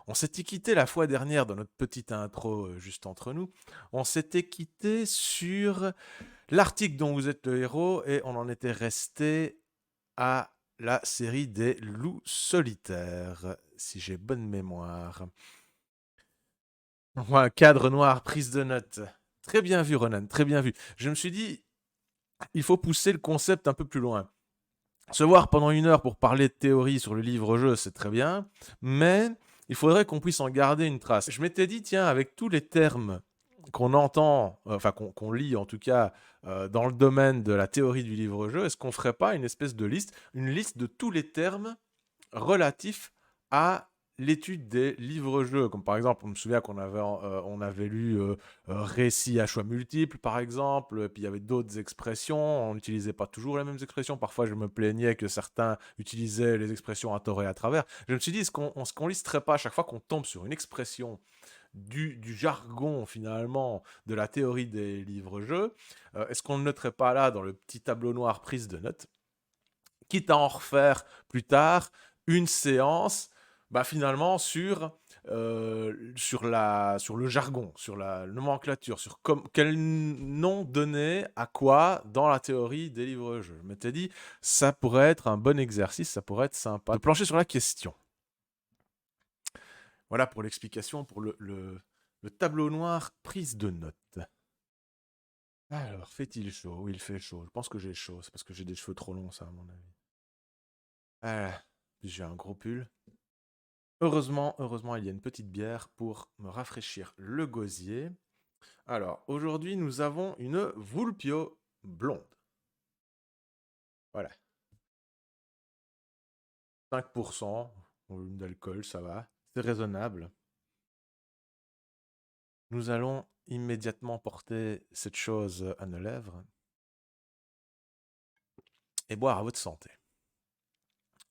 On s'était quitté la fois dernière dans notre petite intro juste entre nous. On s'était quitté sur l'article dont vous êtes le héros et on en était resté à la série des loups solitaires, si j'ai bonne mémoire. Ouais, cadre noir, prise de notes. Très bien vu, Ronan, très bien vu. Je me suis dit, il faut pousser le concept un peu plus loin. Se voir pendant 1 heure pour parler de théorie sur le livre-jeu, c'est très bien, mais il faudrait qu'on puisse en garder une trace. Je m'étais dit, tiens, avec tous les termes qu'on entend, enfin qu'on lit en tout cas dans le domaine de la théorie du livre-jeu, est-ce qu'on ferait pas une espèce de liste, une liste de tous les termes relatifs à l'étude des livres-jeux, comme par exemple, on me souvient on avait lu récit à choix multiples, par exemple, et puis il y avait d'autres expressions, on n'utilisait pas toujours les mêmes expressions, parfois je me plaignais que certains utilisaient les expressions à tort et à travers. Je me suis dit, est-ce qu'on listerait pas à chaque fois qu'on tombe sur une expression du jargon finalement de la théorie des livres-jeux, est-ce qu'on ne le noterait pas là dans le petit tableau noir prise de notes, quitte à en refaire plus tard une séance, bah, finalement sur le jargon, sur la nomenclature, sur quel nom donner à quoi dans la théorie des livres-jeux. Je m'étais dit, ça pourrait être un bon exercice, ça pourrait être sympa de plancher sur la question. Voilà pour l'explication, pour le tableau noir prise de notes. Alors, fait-il chaud? Oui, il fait chaud. Je pense que j'ai chaud. C'est parce que j'ai des cheveux trop longs, ça, à mon avis. Ah, puis j'ai un gros pull. Heureusement, il y a une petite bière pour me rafraîchir le gosier. Alors, aujourd'hui, nous avons une Vulpio blonde. Voilà. 5% volume d'alcool, ça va. C'est raisonnable. Nous allons immédiatement porter cette chose à nos lèvres et boire à votre santé.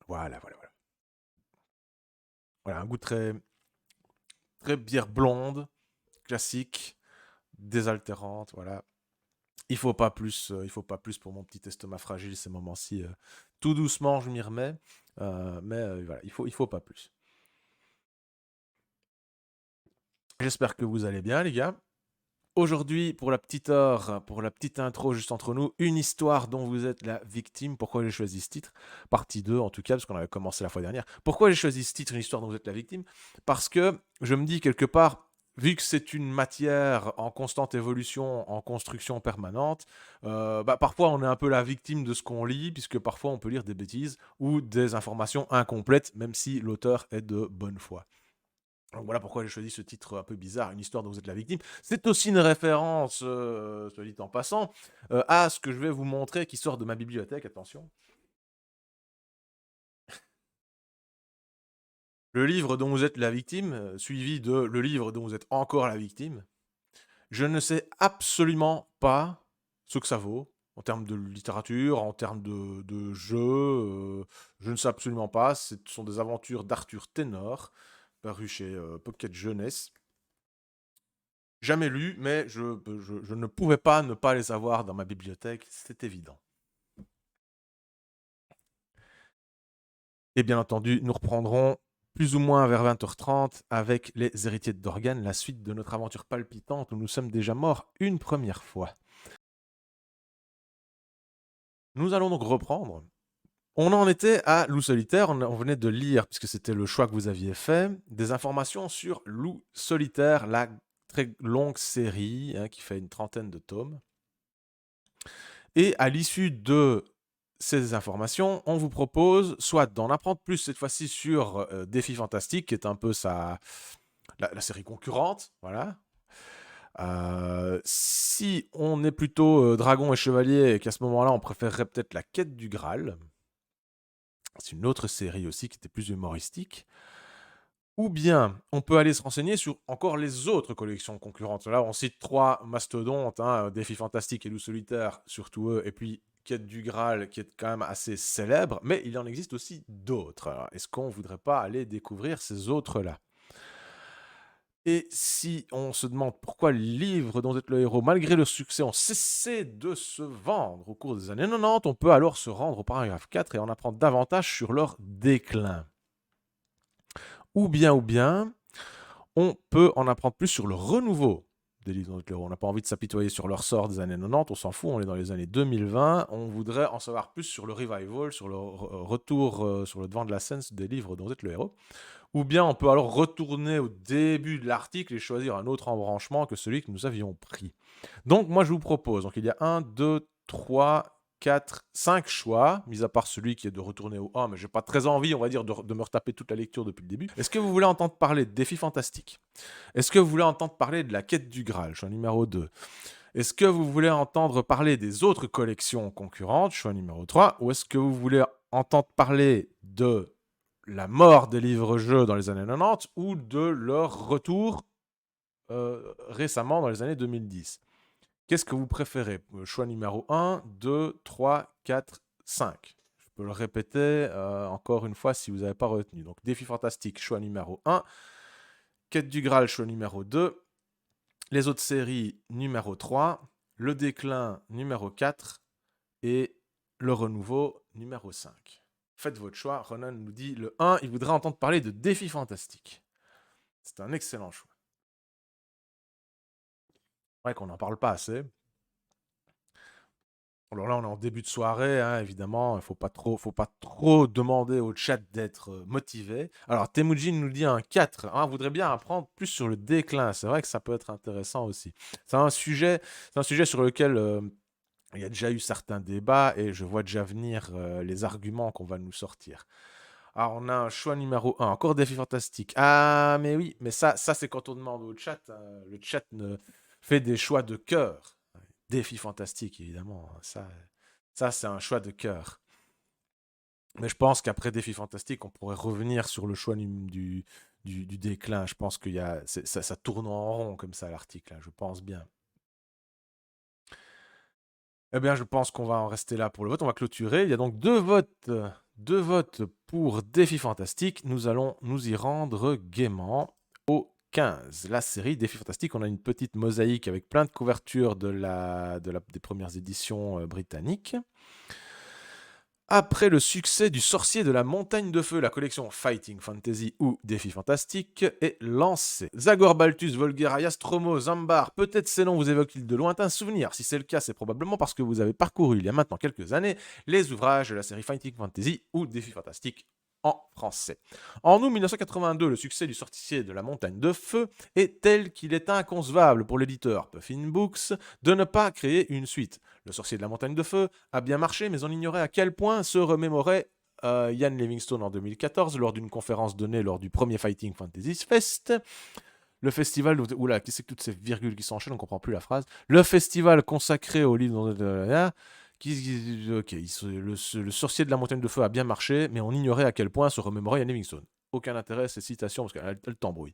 Voilà. Voilà, un goût très, très bière blonde, classique, désaltérante, voilà. Il faut pas plus pour mon petit estomac fragile ces moments-ci. Tout doucement, je m'y remets, mais voilà, il faut pas plus. J'espère que vous allez bien, les gars. Aujourd'hui, pour la petite heure, pour la petite intro juste entre nous, une histoire dont vous êtes la victime. Pourquoi j'ai choisi ce titre? Partie 2 en tout cas, parce qu'on avait commencé la fois dernière. Pourquoi j'ai choisi ce titre, une histoire dont vous êtes la victime? Parce que je me dis quelque part, vu que c'est une matière en constante évolution, en construction permanente, bah, parfois on est un peu la victime de ce qu'on lit, puisque parfois on peut lire des bêtises ou des informations incomplètes, même si l'auteur est de bonne foi. Donc voilà pourquoi j'ai choisi ce titre un peu bizarre, une histoire dont vous êtes la victime. C'est aussi une référence, soit dit en passant, à ce que je vais vous montrer qui sort de ma bibliothèque, attention. Le livre dont vous êtes la victime, suivi de le livre dont vous êtes encore la victime. Je ne sais absolument pas ce que ça vaut, en termes de littérature, en termes de jeu, je ne sais absolument pas. Ce sont des aventures d'Arthur Ténor, paru chez Pocket Jeunesse. Jamais lu, mais je ne pouvais pas ne pas les avoir dans ma bibliothèque, c'est évident. Et bien entendu, nous reprendrons plus ou moins vers 20h30 avec les héritiers de Dorgan, la suite de notre aventure palpitante où nous sommes déjà morts une première fois. Nous allons donc reprendre. On en était à Loup Solitaire, on venait de lire, puisque c'était le choix que vous aviez fait, des informations sur Loup Solitaire, la très longue série qui fait une trentaine de tomes. Et à l'issue de ces informations, on vous propose soit d'en apprendre plus cette fois-ci sur Défi Fantastique, qui est un peu la série concurrente, voilà. Si on est plutôt dragon et chevalier et qu'à ce moment-là on préférerait peut-être la quête du Graal, c'est une autre série aussi qui était plus humoristique. Ou bien on peut aller se renseigner sur encore les autres collections concurrentes. Là on cite 3 mastodontes, Défi Fantastique et Loup Solitaire, surtout eux, et puis Quête du Graal qui est quand même assez célèbre, mais il en existe aussi d'autres. Alors, est-ce qu'on voudrait pas aller découvrir ces autres-là? Et si on se demande pourquoi les livres dont vous êtes le héros, malgré le succès, ont cessé de se vendre au cours des années 90, on peut alors se rendre au paragraphe 4 et en apprendre davantage sur leur déclin. Ou bien, on peut en apprendre plus sur le renouveau des livres dans notre héros. On n'a pas envie de s'apitoyer sur leur sort des années 90, on s'en fout, on est dans les années 2020, on voudrait en savoir plus sur le revival, sur le retour sur le devant de la scène des livres dont vous êtes le héros. Ou bien on peut alors retourner au début de l'article et choisir un autre embranchement que celui que nous avions pris. Donc moi je vous propose, donc il y a 1, 2, 3, 4, 5 choix, mis à part celui qui est de retourner au 1, mais j'ai pas très envie, on va dire, de me retaper toute la lecture depuis le début. Est-ce que vous voulez entendre parler de Défis Fantastiques? Est-ce que vous voulez entendre parler de la quête du Graal, choix numéro 2? Est-ce que vous voulez entendre parler des autres collections concurrentes, choix numéro 3? Ou est-ce que vous voulez entendre parler de la mort des livres-jeux dans les années 90 ou de leur retour récemment dans les années 2010? Qu'est-ce que vous préférez? Choix numéro 1, 2, 3, 4, 5. Je peux le répéter encore une fois si vous n'avez pas retenu. Donc, Défi Fantastique, choix numéro 1. Quête du Graal, choix numéro 2. Les autres séries, numéro 3. Le Déclin, numéro 4. Et le Renouveau, numéro 5. Faites votre choix. Ronan nous dit le 1, il voudrait entendre parler de Défi Fantastique. C'est un excellent choix. C'est vrai qu'on n'en parle pas assez. Alors là, on est en début de soirée, hein, évidemment, il ne faut pas trop demander au chat d'être motivé. Alors, Temujin nous dit un 4, hein, voudrait bien apprendre plus sur le déclin. C'est vrai que ça peut être intéressant aussi. C'est un sujet sur lequel il y a déjà eu certains débats et je vois déjà venir les arguments qu'on va nous sortir. Alors, on a un choix numéro 1, encore Défi Fantastique. Ah, mais oui, mais ça c'est quand on demande au chat. Le chat fait des choix de cœur. Défi Fantastique, évidemment. Ça c'est un choix de cœur. Mais je pense qu'après Défi Fantastique, on pourrait revenir sur le choix du déclin. Je pense que ça tourne en rond comme ça, l'article. Je pense bien. Eh bien, je pense qu'on va en rester là pour le vote. On va clôturer. Il y a donc deux votes pour Défi Fantastique. Nous allons nous y rendre gaiement au 15. La série Défi Fantastique, on a une petite mosaïque avec plein de couvertures des premières éditions britanniques. Après le succès du Sorcier de la Montagne de Feu, la collection Fighting Fantasy ou Défi Fantastique est lancée. Zagor, Balthus, Volguera, Stromo, Zambar, peut-être ces noms vous évoquent-ils de lointains souvenirs. Si c'est le cas, c'est probablement parce que vous avez parcouru il y a maintenant quelques années les ouvrages de la série Fighting Fantasy ou Défi Fantastique en français. En août 1982, le succès du Sorcier de la Montagne de Feu est tel qu'il est inconcevable pour l'éditeur Puffin Books de ne pas créer une suite. Le Sorcier de la Montagne de Feu a bien marché, mais on ignorait à quel point se remémorait Ian Livingstone en 2014 lors d'une conférence donnée lors du premier Fighting Fantasy Fest. Le festival... Oula, qu'est-ce que toutes ces virgules qui s'enchaînent, on ne comprend plus la phrase. Le festival consacré au livre... le Sorcier de la Montagne de Feu a bien marché, mais on ignorait à quel point se remémorait Ian Livingstone. Aucun intérêt à ces citations, parce qu'elles t'embrouillent.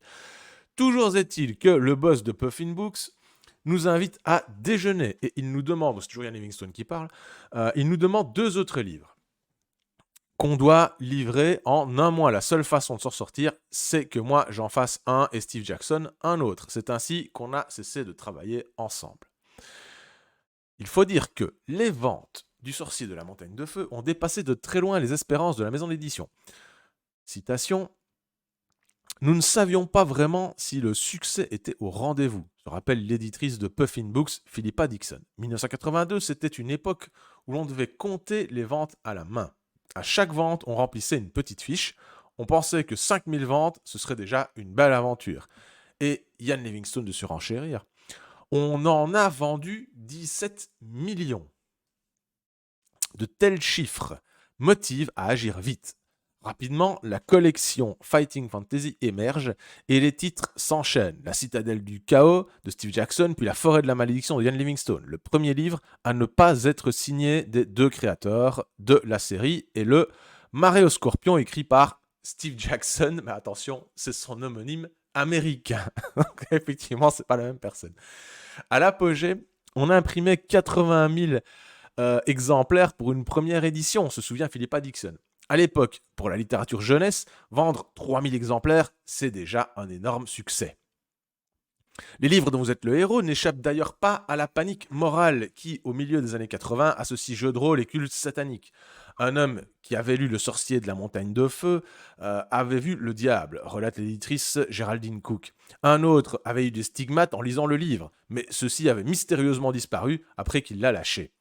Toujours est-il que le boss de Puffin Books nous invite à déjeuner, et il nous demande, c'est toujours Ian Livingstone qui parle, il nous demande 2 autres livres qu'on doit livrer en un mois. La seule façon de s'en sortir, c'est que moi j'en fasse un et Steve Jackson un autre. C'est ainsi qu'on a cessé de travailler ensemble. Il faut dire que les ventes du Sorcier de la Montagne de Feu ont dépassé de très loin les espérances de la maison d'édition. Citation: nous ne savions pas vraiment si le succès était au rendez-vous, se rappelle l'éditrice de Puffin Books, Philippa Dixon. 1982, c'était une époque où l'on devait compter les ventes à la main. À chaque vente, on remplissait une petite fiche. On pensait que 5000 ventes, ce serait déjà une belle aventure. Et Ian Livingstone de surenchérir. On en a vendu 17 millions. De tels chiffres motivent à agir vite. Rapidement, la collection Fighting Fantasy émerge et les titres s'enchaînent. La Citadelle du Chaos de Steve Jackson, puis La Forêt de la Malédiction de Ian Livingstone. Le premier livre à ne pas être signé des 2 créateurs de la série est le Marée au Scorpion, écrit par Steve Jackson. Mais attention, c'est son homonyme américain. Donc effectivement, c'est pas la même personne. À l'apogée, on a imprimé 80 000 exemplaires pour une première édition, on se souvient Philippa Dixon. À l'époque, pour la littérature jeunesse, vendre 3000 exemplaires, c'est déjà un énorme succès. Les livres dont vous êtes le héros n'échappent d'ailleurs pas à la panique morale qui, au milieu des années 80, associe jeux de rôle et culte satanique. Un homme qui avait lu Le sorcier de la montagne de feu avait vu le diable, relate l'éditrice Géraldine Cook. Un autre avait eu des stigmates en lisant le livre, mais ceux-ci avaient mystérieusement disparu après qu'il l'a lâché.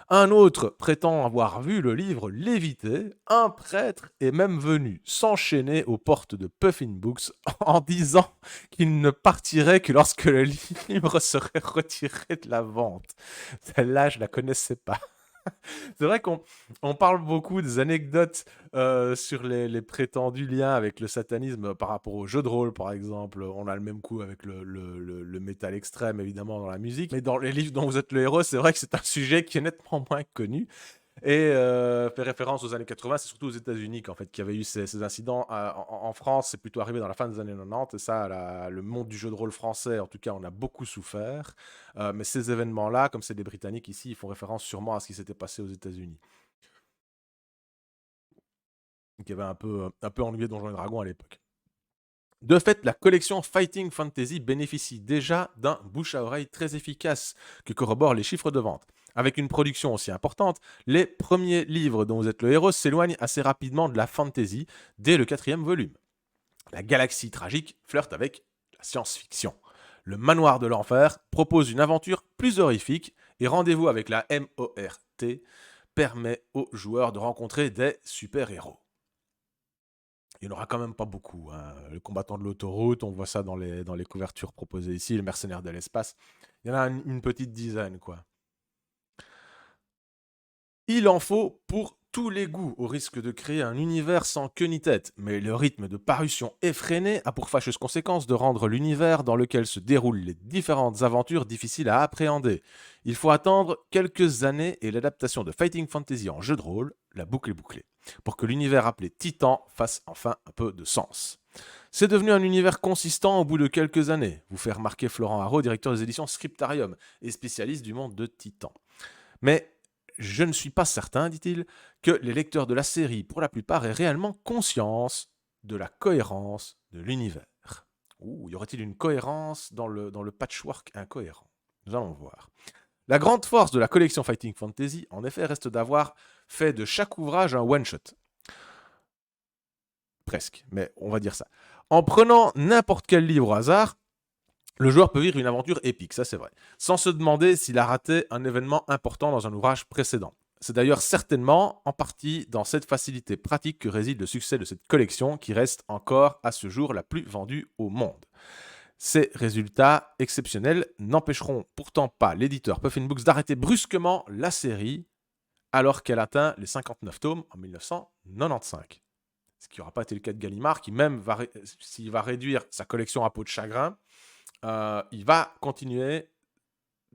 Un autre prétend avoir vu le livre léviter. Un prêtre est même venu s'enchaîner aux portes de Puffin Books en disant qu'il ne partirait que lorsque le livre serait retiré de la vente. Celle-là, je la connaissais pas. C'est vrai qu'on parle beaucoup des anecdotes sur les prétendus liens avec le satanisme par rapport aux jeux de rôle, par exemple. On a le même coup avec le métal extrême, évidemment, dans la musique. Mais dans les livres dont vous êtes le héros, c'est vrai que c'est un sujet qui est nettement moins connu. Et fait référence aux années 80, c'est surtout aux États-Unis qu'en fait, qu'il y avait eu ces incidents. En France, c'est plutôt arrivé dans la fin des années 90. Et ça, le monde du jeu de rôle français, en tout cas, on a beaucoup souffert. Mais ces événements-là, comme c'est des Britanniques ici, ils font référence sûrement à ce qui s'était passé aux États-Unis. Qui avait un peu ennuyé Donjons et Dragons à l'époque. De fait, la collection Fighting Fantasy bénéficie déjà d'un bouche à oreille très efficace que corroborent les chiffres de vente. Avec une production aussi importante, les premiers livres dont vous êtes le héros s'éloignent assez rapidement de la fantasy dès le 4e volume. La galaxie tragique flirte avec la science-fiction. Le manoir de l'enfer propose une aventure plus horrifique et rendez-vous avec la MORT permet aux joueurs de rencontrer des super-héros. Il n'y en aura quand même pas beaucoup, hein. Le combattant de l'autoroute, on voit ça dans les couvertures proposées ici, le mercenaire de l'espace. Il y en a une petite dizaine, quoi. Il en faut pour tous les goûts, au risque de créer un univers sans queue ni tête, mais le rythme de parution effréné a pour fâcheuse conséquence de rendre l'univers dans lequel se déroulent les différentes aventures difficile à appréhender. Il faut attendre quelques années et l'adaptation de Fighting Fantasy en jeu de rôle, la boucle est bouclée, pour que l'univers appelé Titan fasse enfin un peu de sens. C'est devenu un univers consistant au bout de quelques années, vous fait remarquer Florent Haro, directeur des éditions Scriptarium et spécialiste du monde de Titan. Mais je ne suis pas certain, dit-il, que les lecteurs de la série, pour la plupart, aient réellement conscience de la cohérence de l'univers. Y aurait-il une cohérence dans le patchwork incohérent? Nous allons voir. La grande force de la collection Fighting Fantasy, en effet, reste d'avoir fait de chaque ouvrage un one-shot. Presque, mais on va dire ça. En prenant n'importe quel livre au hasard, le joueur peut vivre une aventure épique, ça c'est vrai, sans se demander s'il a raté un événement important dans un ouvrage précédent. C'est d'ailleurs certainement en partie dans cette facilité pratique que réside le succès de cette collection qui reste encore à ce jour la plus vendue au monde. Ces résultats exceptionnels n'empêcheront pourtant pas l'éditeur Puffin Books d'arrêter brusquement la série alors qu'elle atteint les 59 tomes en 1995. Ce qui n'aura pas été le cas de Gallimard, qui même, s'il va réduire sa collection à peau de chagrin, il va continuer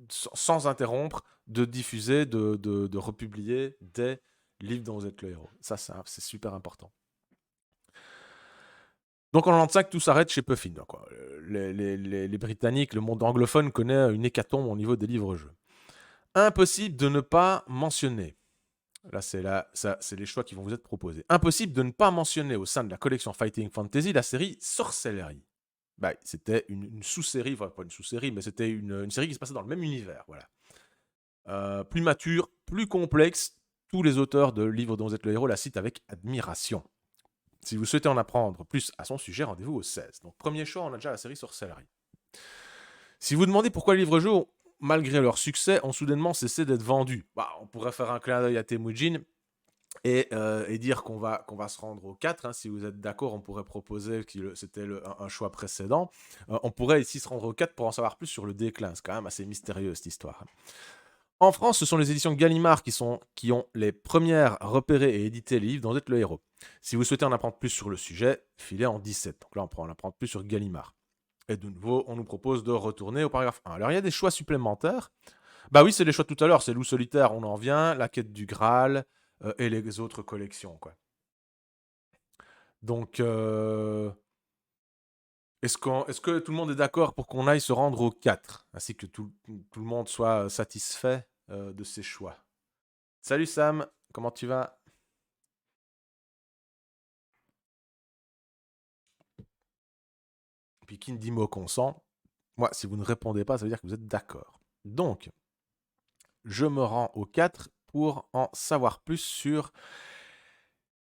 sans interrompre de diffuser, de republier des livres dont vous êtes le héros. Ça, c'est super important. Donc en 95, tout s'arrête chez Puffin, quoi. Les Britanniques, le monde anglophone connaît une hécatombe au niveau des livres-jeux. Impossible de ne pas mentionner. Là, c'est les choix qui vont vous être proposés. Impossible de ne pas mentionner au sein de la collection Fighting Fantasy la série Sorcellerie. Bah, c'était une sous-série, enfin pas une sous-série, mais c'était une série qui se passait dans le même univers. Voilà. Plus mature, plus complexe, tous les auteurs de livres dont vous êtes le héros la citent avec admiration. Si vous souhaitez en apprendre plus à son sujet, rendez-vous au 16. Donc premier choix, on a déjà la série Sorcellerie. Si vous demandez pourquoi les livres-jeux, malgré leur succès, ont soudainement cessé d'être vendus, on pourrait faire un clin d'œil à Temujin et dire qu'on va se rendre au 4. Hein. Si vous êtes d'accord, on pourrait proposer, c'était un choix précédent, on pourrait ici se rendre au 4 pour en savoir plus sur le déclin. C'est quand même assez mystérieux cette histoire. En France, ce sont les éditions Gallimard qui ont les premières repéré et édité les livres dont vous êtes le héros. Si vous souhaitez en apprendre plus sur le sujet, filez en 17. Donc là, on pourra en apprendre plus sur Gallimard. Et de nouveau, on nous propose de retourner au paragraphe 1. Alors, il y a des choix supplémentaires. Bah oui, c'est les choix de tout à l'heure. C'est Loup solitaire, on en vient, La quête du Graal et les autres collections, quoi. Donc, est-ce que tout le monde est d'accord pour qu'on aille se rendre au 4, ainsi que tout le monde soit satisfait de ses choix? Salut Sam, comment tu vas? Puis qui ne dit mot consent Moi, si vous ne répondez pas, ça veut dire que vous êtes d'accord. Donc, je me rends au 4 pour en savoir plus sur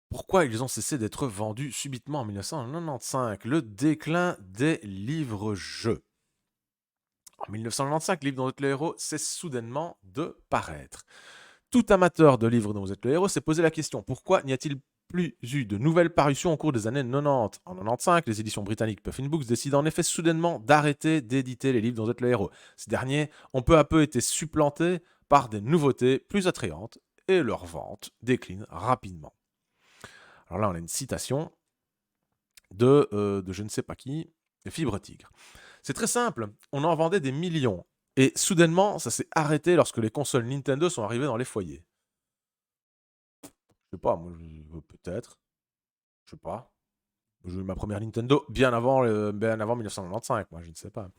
pourquoi ils ont cessé d'être vendus subitement en 1995. Le déclin des livres-jeux. En 1995, Livre dont vous êtes le héros cesse soudainement de paraître. Tout amateur de livres dont vous êtes le héros s'est posé la question, pourquoi n'y a-t-il plus eu de nouvelles parutions au cours des années 90 ? En 95, les éditions britanniques Puffin Books décident en effet soudainement d'arrêter d'éditer les livres dont vous êtes le héros. Ces derniers ont peu à peu été supplantés par des nouveautés plus attrayantes et leur vente décline rapidement. Alors là, on a une citation de je ne sais pas qui, Fibre Tigre. C'est très simple, on en vendait des millions. Et soudainement, ça s'est arrêté lorsque les consoles Nintendo sont arrivées dans les foyers. Je sais pas, moi, peut-être. Je sais pas. J'ai eu ma première Nintendo bien avant 1995, moi, je ne sais pas.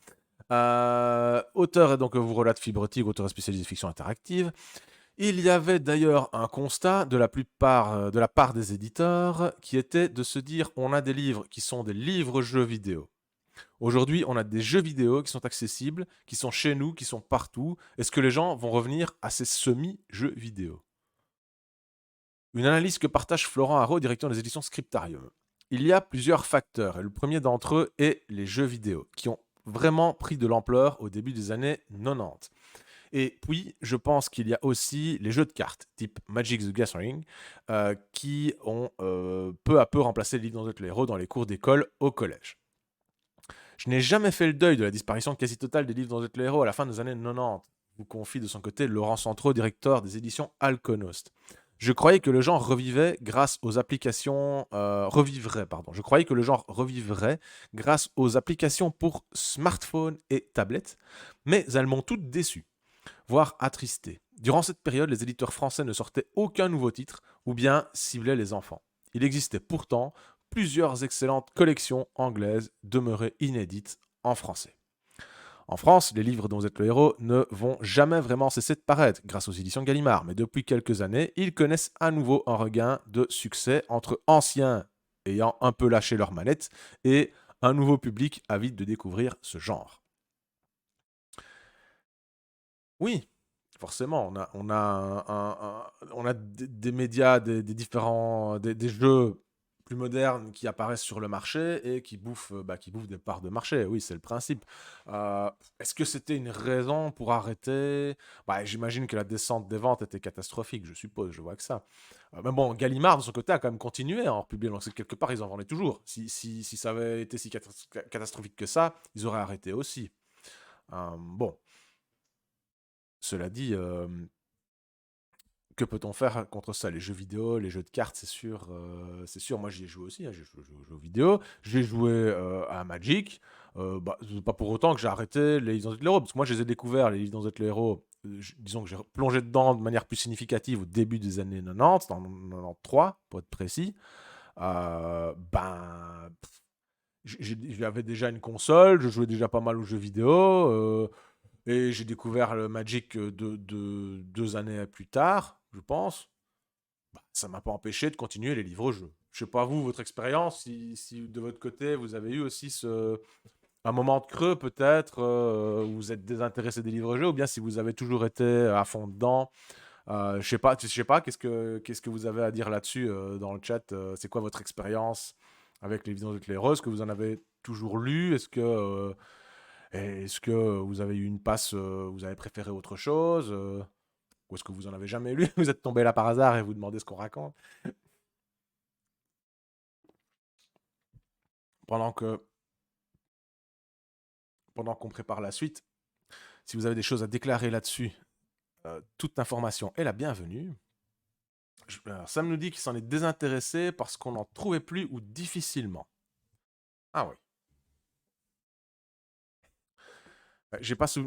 Auteur, et donc vous relate Fibre Tigre, auteur spécialisé fiction interactive. Il y avait d'ailleurs un constat de la part des éditeurs qui était de se dire on a des livres qui sont des livres-jeux vidéo. Aujourd'hui, on a des jeux vidéo qui sont accessibles, qui sont chez nous, qui sont partout. Est-ce que les gens vont revenir à ces semi-jeux vidéo ? Une analyse que partage Florent Haro, directeur des éditions Scriptarium. Il y a plusieurs facteurs, et le premier d'entre eux est les jeux vidéo, qui ont vraiment pris de l'ampleur au début des années 90. Et puis, je pense qu'il y a aussi les jeux de cartes, type Magic the Gathering, qui ont peu à peu remplacé les livres dont vous êtes le héros dans les cours d'école au collège. Je n'ai jamais fait le deuil de la disparition quasi totale des livres dont vous êtes le héros à la fin des années 90, vous confie de son côté Laurent Centreau, directeur des éditions Alconost. Je croyais que le genre revivrait grâce aux applications Je croyais que le genre revivrait grâce aux applications pour smartphone et tablettes, mais elles m'ont toutes déçu, voire attristé. Durant cette période, les éditeurs français ne sortaient aucun nouveau titre ou bien ciblaient les enfants. Il existait pourtant plusieurs excellentes collections anglaises demeurées inédites en français. En France, les livres dont vous êtes le héros ne vont jamais vraiment cesser de paraître grâce aux éditions Gallimard, mais depuis quelques années, ils connaissent à nouveau un regain de succès entre anciens ayant un peu lâché leur manette et un nouveau public avide de découvrir ce genre. Oui, forcément, on a des médias, des jeux plus modernes qui apparaissent sur le marché et qui bouffent des parts de marché. Oui, c'est le principe. Est-ce que c'était une raison pour arrêter? Bah, j'imagine que la descente des ventes était catastrophique, je suppose, je vois que ça. Mais bon, Gallimard, de son côté, a quand même continué à en republier, donc c'est que quelque part, ils en vendaient toujours. Si ça avait été si catastrophique que ça, ils auraient arrêté aussi. Bon, cela dit, que peut-on faire contre ça? Les jeux vidéo, les jeux de cartes, c'est sûr. Moi, j'y ai joué aussi, hein, j'ai joué aux jeux vidéo. J'ai joué à Magic. Bah, c'est pas pour autant que j'ai arrêté les Livres dans le héros, parce que moi, je les ai découverts, les Livres dans le héros. Disons que j'ai plongé dedans de manière plus significative au début des années 90, en 93, pour être précis. J'avais déjà une console, je jouais déjà pas mal aux jeux vidéo. Et j'ai découvert le Magic 2 années plus tard, je pense. Bah, ça m'a pas empêché de continuer les livres-jeux. Je sais pas vous, votre expérience, si de votre côté vous avez eu aussi un moment de creux peut-être, où vous êtes désintéressé des livres-jeux, ou bien si vous avez toujours été à fond dedans. Je sais pas, qu'est-ce que vous avez à dire là-dessus dans le chat. C'est quoi votre expérience avec les vidéos de l'éclaireur? Est-ce que vous en avez toujours lu? Est-ce que vous avez eu une passe, vous avez préféré autre chose, ou est-ce que vous en avez jamais lu? Vous êtes tombé là par hasard et vous demandez ce qu'on raconte? Pendant que pendant qu'on prépare la suite, si vous avez des choses à déclarer là-dessus, toute information est la bienvenue. Alors, Sam nous dit qu'il s'en est désintéressé parce qu'on n'en trouvait plus ou difficilement. Ah oui.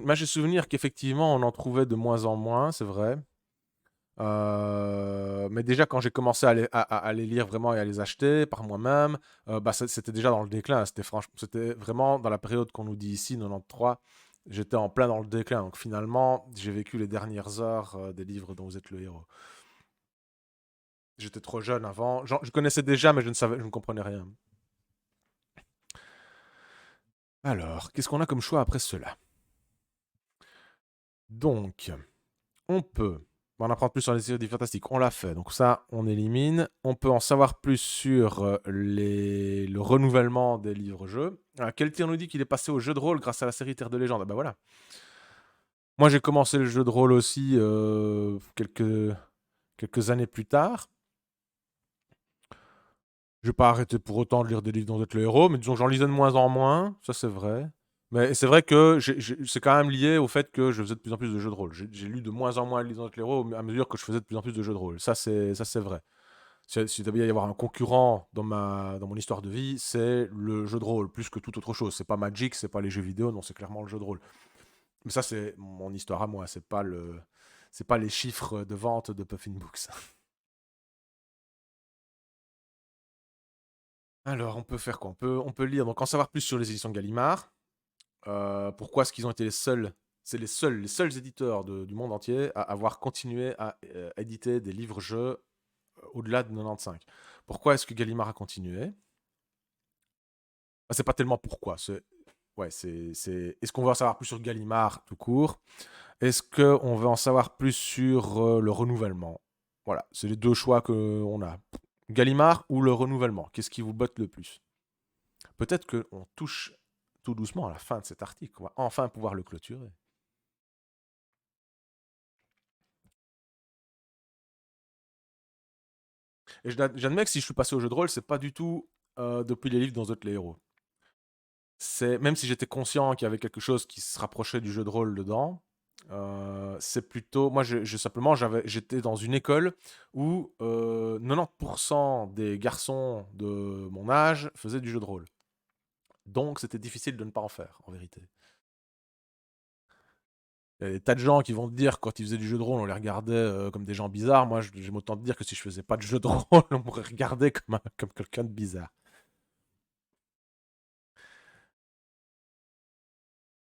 Moi, j'ai souvenir qu'effectivement, on en trouvait de moins en moins, c'est vrai. Mais déjà, quand j'ai commencé à les lire vraiment et à les acheter par moi-même, bah, c'était déjà dans le déclin. C'était vraiment dans la période qu'on nous dit ici, 93. J'étais en plein dans le déclin. Donc finalement, j'ai vécu les dernières heures des livres dont vous êtes le héros. J'étais trop jeune avant. Je connaissais déjà, mais je ne comprenais rien. Alors, qu'est-ce qu'on a comme choix après cela? Donc, on peut en apprendre plus sur les séries fantastiques. On l'a fait, donc ça, on élimine. On peut en savoir plus sur le renouvellement des livres-jeux. Keltir nous dit qu'il est passé au jeu de rôle grâce à la série Terre de légende. Ah bah voilà. Moi, j'ai commencé le jeu de rôle aussi quelques années plus tard. Je vais pas arrêter pour autant de lire des livres dont d'être le héros, mais disons que j'en lisais de moins en moins, ça c'est vrai. Mais c'est vrai que c'est quand même lié au fait que je faisais de plus en plus de jeux de rôle. J'ai lu de moins en moins de livres dont d'être le héros à mesure que je faisais de plus en plus de jeux de rôle. Ça c'est vrai. Si devait y avoir un concurrent dans mon histoire de vie, c'est le jeu de rôle, plus que toute autre chose. C'est pas Magic, c'est pas les jeux vidéo, non, c'est clairement le jeu de rôle. Mais ça, c'est mon histoire à moi, c'est pas les chiffres de vente de Puffin Books. Alors, on peut faire quoi? On peut lire, donc en savoir plus sur les éditions Gallimard. Pourquoi est-ce qu'ils ont été les seuls, c'est les seuls éditeurs du monde entier à avoir continué à éditer des livres-jeux au-delà de 95. Pourquoi est-ce que Gallimard a continué? C'est pas tellement pourquoi, ouais, est-ce qu'on veut en savoir plus sur Gallimard tout court? Est-ce qu'on veut en savoir plus sur le renouvellement? Voilà, c'est les deux choix qu'on a. Gallimard ou le renouvellement? Qu'est-ce qui vous botte le plus? Peut-être qu'on touche tout doucement à la fin de cet article. On va enfin pouvoir le clôturer. Et j'admets que si je suis passé au jeu de rôle, c'est pas du tout depuis les livres dans les héros. C'est même si j'étais conscient qu'il y avait quelque chose qui se rapprochait du jeu de rôle dedans, c'est plutôt moi simplement j'étais dans une école où 90% des garçons de mon âge faisaient du jeu de rôle. Donc c'était difficile de ne pas en faire en vérité. Il y a des tas de gens qui vont te dire que quand ils faisaient du jeu de rôle, on les regardait comme des gens bizarres. Moi, j'aime autant te dire que si je faisais pas de jeu de rôle, on m'aurait regardé comme quelqu'un de bizarre.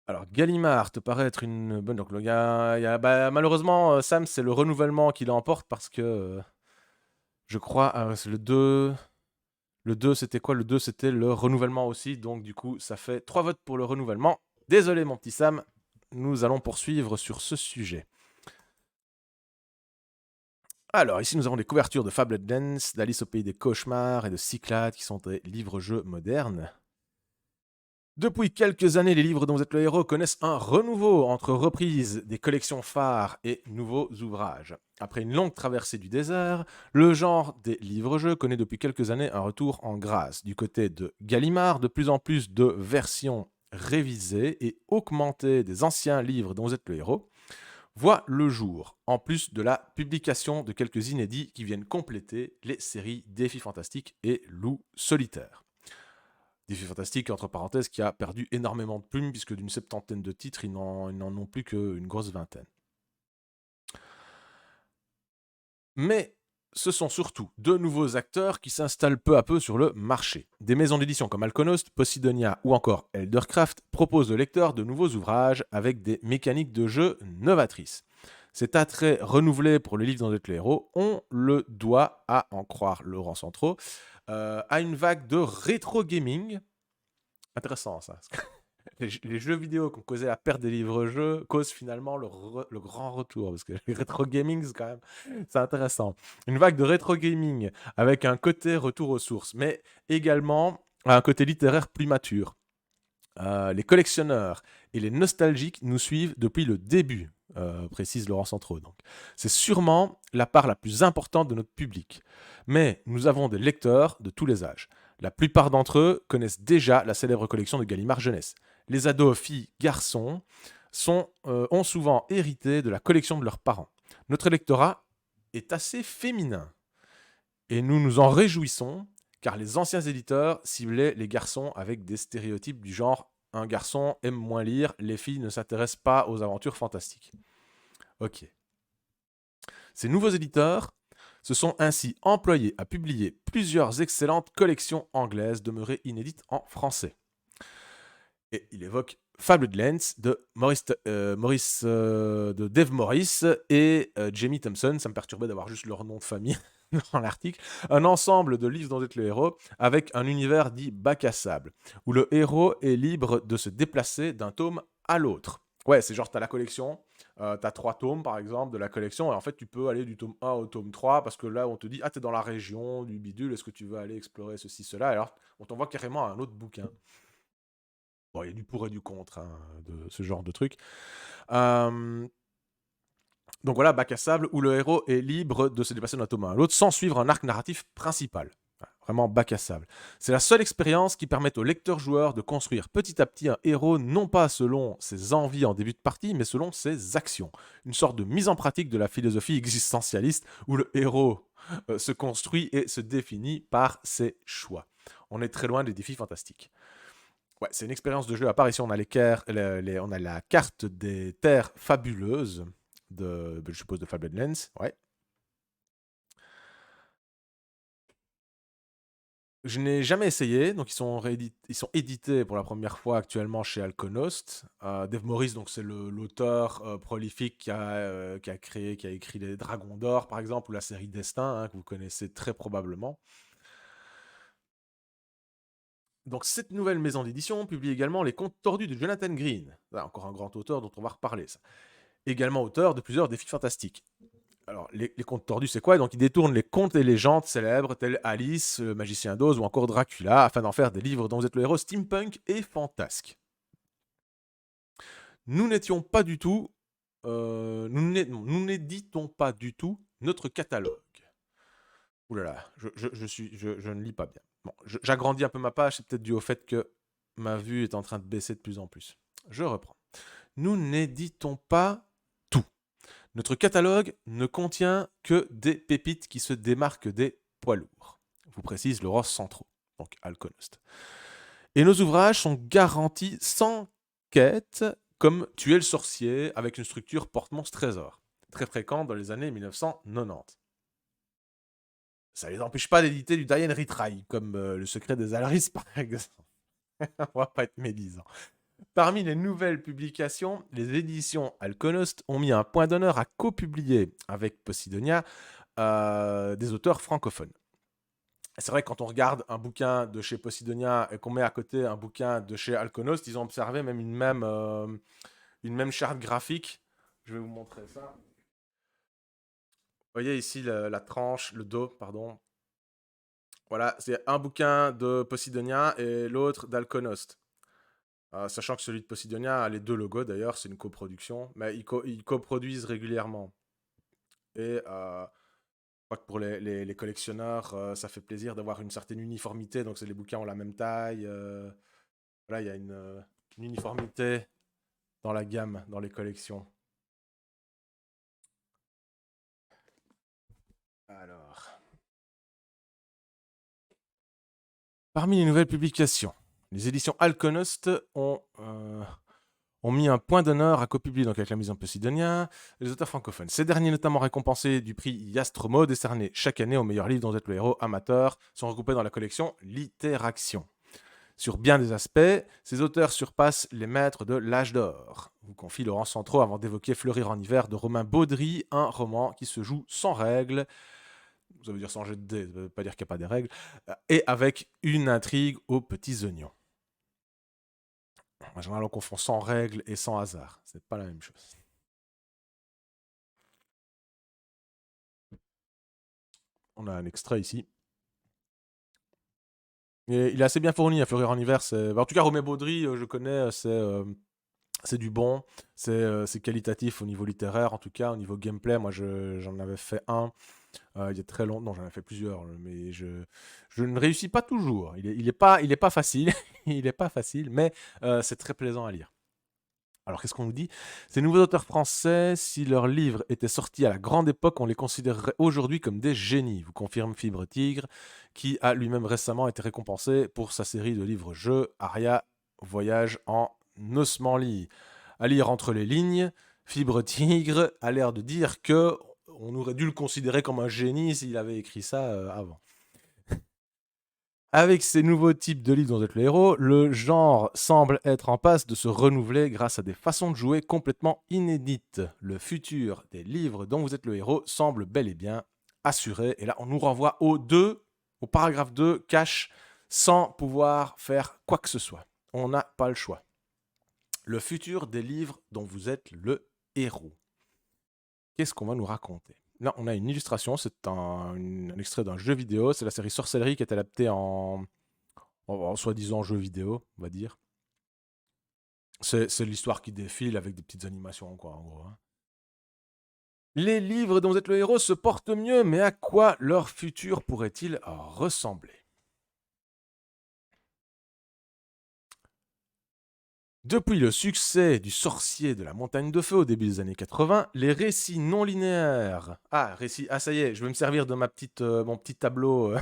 Alors, Gallimard te paraît être une bonne. Donc, malheureusement, Sam, c'est le renouvellement qui l'emporte parce que je crois, c'est le 2. Le 2, c'était quoi? Le 2, c'était le renouvellement aussi. Donc, du coup, ça fait 3 votes pour le renouvellement. Désolé, mon petit Sam. Nous allons poursuivre sur ce sujet. Alors, ici, nous avons des couvertures de Fable Dance, d'Alice au Pays des Cauchemars et de Cyclades, qui sont des livres-jeux modernes. Depuis quelques années, les livres dont vous êtes le héros connaissent un renouveau entre reprises des collections phares et nouveaux ouvrages. Après une longue traversée du désert, le genre des livres-jeux connaît depuis quelques années un retour en grâce. Du côté de Gallimard, de plus en plus de versions révisées et augmentées des anciens livres dont vous êtes le héros voient le jour, en plus de la publication de quelques inédits qui viennent compléter les séries Défis Fantastiques et Loup Solitaire. Défi Fantastique, entre parenthèses, qui a perdu énormément de plumes, puisque d'une septantaine de titres, ils n'en ont plus qu'une grosse vingtaine. Mais ce sont surtout de nouveaux acteurs qui s'installent peu à peu sur le marché. Des maisons d'édition comme Alconost, Posidonia ou encore Eldercraft proposent aux lecteurs de nouveaux ouvrages avec des mécaniques de jeu novatrices. Cet attrait renouvelé pour le livre dont vous êtes le héros, on le doit, à en croire Laurent Centraux, à une vague de rétro gaming. Intéressant ça. Les jeux vidéo qui ont causé la perte des livres-jeux causent finalement le grand retour. Parce que les rétro gaming, c'est quand même c'est intéressant. Une vague de rétro gaming avec un côté retour aux sources, mais également un côté littéraire plus mature. Les collectionneurs et les nostalgiques nous suivent depuis le début, précise Laurent Centraux. Donc. C'est sûrement la part la plus importante de notre public. Mais nous avons des lecteurs de tous les âges. La plupart d'entre eux connaissent déjà la célèbre collection de Gallimard Jeunesse. Les ados, filles, garçons ont souvent hérité de la collection de leurs parents. Notre lectorat est assez féminin. Et nous nous en réjouissons, car les anciens éditeurs ciblaient les garçons avec des stéréotypes du genre un garçon aime moins lire, les filles ne s'intéressent pas aux aventures fantastiques. Ok. Ces nouveaux éditeurs se sont ainsi employés à publier plusieurs excellentes collections anglaises demeurées inédites en français. Et il évoque Fablelands de de Dave Morris et Jamie Thompson. Ça me perturbait d'avoir juste leur nom de famille. dans l'article, un ensemble de livres dont vous êtes le héros, avec un univers dit bac à sable, où le héros est libre de se déplacer d'un tome à l'autre. Ouais, c'est genre, tu as la collection, tu as 3 tomes par exemple de la collection, et en fait, tu peux aller du tome 1 au tome 3, parce que là, on te dit, ah, tu es dans la région du bidule, est-ce que tu veux aller explorer ceci, cela? Alors, on t'envoie carrément à un autre bouquin. Bon, il y a du pour et du contre hein, de ce genre de truc. Euh, donc voilà, bac à sable, où le héros est libre de se déplacer d'un tome à l'autre sans suivre un arc narratif principal. Voilà, vraiment bac à sable. C'est la seule expérience qui permet au lecteur-joueur de construire petit à petit un héros, non pas selon ses envies en début de partie, mais selon ses actions. Une sorte de mise en pratique de la philosophie existentialiste, où le héros se construit et se définit par ses choix. On est très loin des défis fantastiques. Ouais, c'est une expérience de jeu à part. Ici, on a, on a la carte des terres fabuleuses je suppose, de Fablelands. Ouais. Je n'ai jamais essayé, donc ils sont édités pour la première fois actuellement chez Alconost. Dave Morris, donc c'est l'auteur prolifique qui a créé, qui a écrit les Dragons d'Or, par exemple, ou la série Destin, hein, que vous connaissez très probablement. Donc cette nouvelle maison d'édition publie également Les Contes tordus de Jonathan Green. Là, encore un grand auteur dont on va reparler, ça. Également auteur de plusieurs défis fantastiques. Alors, les contes tordus, c'est quoi? Donc, ils détournent les contes et légendes célèbres tels Alice, le magicien d'Oz ou encore Dracula, afin d'en faire des livres dont vous êtes le héros steampunk et fantasque. Nous n'étions pas du tout... nous n'éditons pas du tout notre catalogue. Ouh là là, je ne lis pas bien. Bon, j'agrandis un peu ma page, c'est peut-être dû au fait que ma vue est en train de baisser de plus en plus. Je reprends. Nous n'éditons pas tout. Notre catalogue ne contient que des pépites qui se démarquent des poids lourds, vous précise Laurent Centraux, donc Alconost. Et nos ouvrages sont garantis sans quête, comme Tuer le sorcier, avec une structure porte-monstre trésor, très fréquent dans les années 1990. Ça ne les empêche pas d'éditer du Diane Retry, comme Le secret des Alaris, par exemple. On va pas être médisant. Parmi les nouvelles publications, les éditions Alconost ont mis un point d'honneur à copublier avec Posidonia des auteurs francophones. C'est vrai que quand on regarde un bouquin de chez Posidonia et qu'on met à côté un bouquin de chez Alconost, ils ont observé même une même charte graphique. Je vais vous montrer ça. Vous voyez ici la tranche, le dos, pardon. Voilà, c'est un bouquin de Posidonia et l'autre d'Alconost. Sachant que celui de Posidonia a les deux logos d'ailleurs, c'est une coproduction, mais ils coproduisent régulièrement. Et je crois que pour les collectionneurs, ça fait plaisir d'avoir une certaine uniformité, donc les bouquins ont la même taille. Voilà, il y a une uniformité dans la gamme, dans les collections. Alors, parmi les nouvelles publications, les éditions Alconost ont mis un point d'honneur à copublier donc avec la maison Posidonia les auteurs francophones. Ces derniers, notamment récompensés du prix Yastromo, décerné chaque année aux meilleurs livres dont vous êtes le héros amateur, sont regroupés dans la collection Littéraction. Sur bien des aspects, ces auteurs surpassent les maîtres de l'âge d'or, vous confie Laurent Centraux avant d'évoquer Fleurir en hiver de Romain Baudry, un roman qui se joue sans règles, ça veut dire sans jet de dés, ça veut pas dire qu'il n'y a pas des règles, et avec une intrigue aux petits oignons. En général, on confond sans règles et sans hasard. C'est pas la même chose. On a un extrait ici. Et il est assez bien fourni à Fleurir en hiver. En tout cas, Romain Baudry, je connais, c'est du bon. C'est qualitatif au niveau littéraire, en tout cas, au niveau gameplay. Moi, j'en avais fait un il y a très longtemps. Non, j'en ai fait plusieurs, mais je ne réussis pas toujours. Il est pas facile. Il est pas facile, mais c'est très plaisant à lire. Alors, qu'est-ce qu'on nous dit? Ces nouveaux auteurs français, si leurs livres étaient sortis à la grande époque, on les considérerait aujourd'hui comme des génies, vous confirme Fibre Tigre, qui a lui-même récemment été récompensé pour sa série de livres-jeux Aria Voyage en Osmanli. À lire entre les lignes, Fibre Tigre a l'air de dire que on aurait dû le considérer comme un génie s'il avait écrit ça avant. Avec ces nouveaux types de livres dont vous êtes le héros, le genre semble être en passe de se renouveler grâce à des façons de jouer complètement inédites. Le futur des livres dont vous êtes le héros semble bel et bien assuré. Et là, on nous renvoie au paragraphe 2, cash, sans pouvoir faire quoi que ce soit. On n'a pas le choix. Le futur des livres dont vous êtes le héros. Qu'est-ce qu'on va nous raconter? Là, on a une illustration, c'est un extrait d'un jeu vidéo. C'est la série Sorcellerie qui est adaptée en soi-disant jeu vidéo, on va dire. C'est l'histoire qui défile avec des petites animations, quoi, en gros. Hein. Les livres dont vous êtes le héros se portent mieux, mais à quoi leur futur pourrait-il ressembler? Depuis le succès du Sorcier de la Montagne de Feu au début des années 80, les récits non linéaires... Ah, ça y est, je vais me servir de mon petit tableau,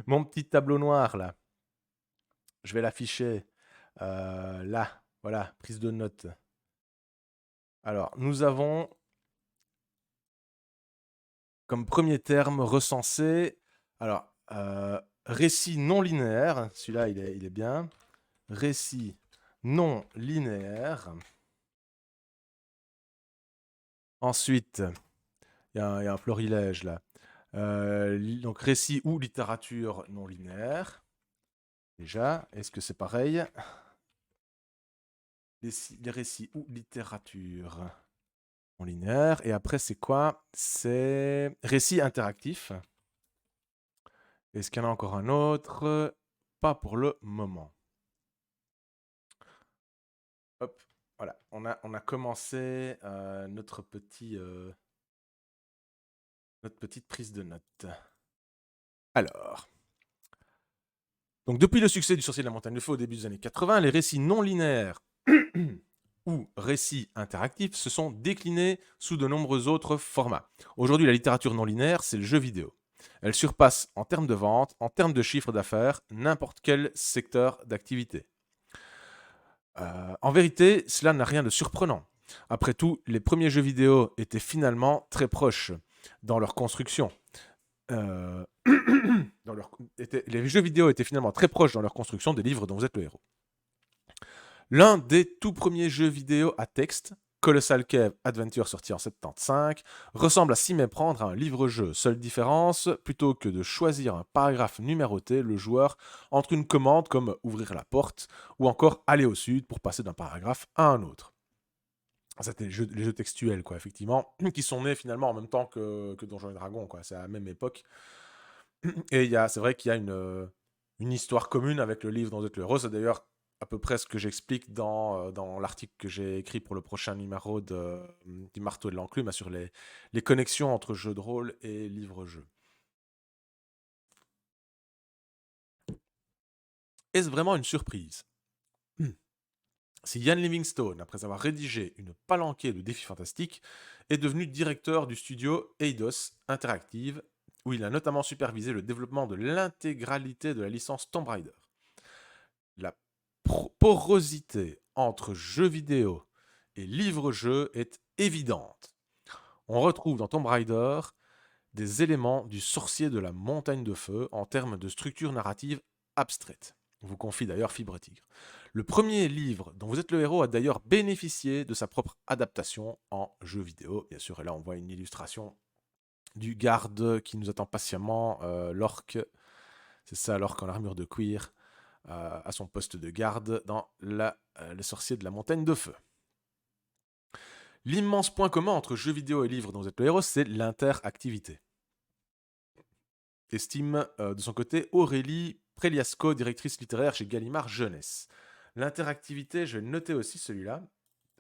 mon petit tableau noir, là. Je vais l'afficher là, voilà, prise de notes. Alors, nous avons comme premier terme recensé, alors, récit non linéaire, celui-là il est bien, récit non linéaire. Ensuite, il y a un florilège là. Donc, récit ou littérature non linéaire. Déjà, est-ce que c'est pareil? Les récits ou littérature non linéaire. Et après, c'est quoi? C'est récit interactif. Est-ce qu'il y en a encore un autre? Pas pour le moment. Hop, voilà. On a commencé notre petite prise de notes. Alors. Donc, depuis le succès du Sorcier de la Montagne de Feu au début des années 80, les récits non linéaires ou récits interactifs se sont déclinés sous de nombreux autres formats. Aujourd'hui, la littérature non linéaire, c'est le jeu vidéo. Elle surpasse en termes de vente, en termes de chiffre d'affaires, n'importe quel secteur d'activité. En vérité, cela n'a rien de surprenant. Après tout, les premiers jeux vidéo étaient finalement très proches dans leur construction. Les jeux vidéo étaient finalement très proches dans leur construction des livres dont vous êtes le héros. L'un des tout premiers jeux vidéo à texte, Colossal Cave Adventure sorti en 75, ressemble à s'y méprendre à un livre-jeu. Seule différence, plutôt que de choisir un paragraphe numéroté, le joueur entre une commande comme ouvrir la porte ou encore aller au sud pour passer d'un paragraphe à un autre. C'était les jeux textuels, quoi, effectivement, qui sont nés finalement en même temps que Donjons et Dragons, quoi. C'est à la même époque. Et c'est vrai qu'il y a une histoire commune avec le livre dont vous êtes le héros. C'est d'ailleurs à peu près ce que j'explique dans l'article que j'ai écrit pour le prochain numéro du Marteau de l'Enclume sur les connexions entre jeux de rôle et livre-jeu. Est-ce vraiment une surprise? Si Ian Livingstone, après avoir rédigé une palanquée de défis fantastiques, est devenu directeur du studio Eidos Interactive, où il a notamment supervisé le développement de l'intégralité de la licence Tomb Raider. La porosité entre jeux vidéo et livre-jeu est évidente. On retrouve dans Tomb Raider des éléments du Sorcier de la Montagne de Feu en termes de structure narrative abstraite. Vous confie d'ailleurs Fibre Tigre. Le premier livre dont vous êtes le héros a d'ailleurs bénéficié de sa propre adaptation en jeu vidéo, bien sûr. Et là, on voit une illustration du garde qui nous attend patiemment, l'orque. C'est ça, l'orque en armure de cuir, à son poste de garde dans le Sorcier de la Montagne de Feu. L'immense point commun entre jeux vidéo et livres dont vous êtes le héros, c'est l'interactivité. Estime de son côté Aurélie Preliasco, directrice littéraire chez Gallimard Jeunesse. L'interactivité, je vais noter aussi celui-là,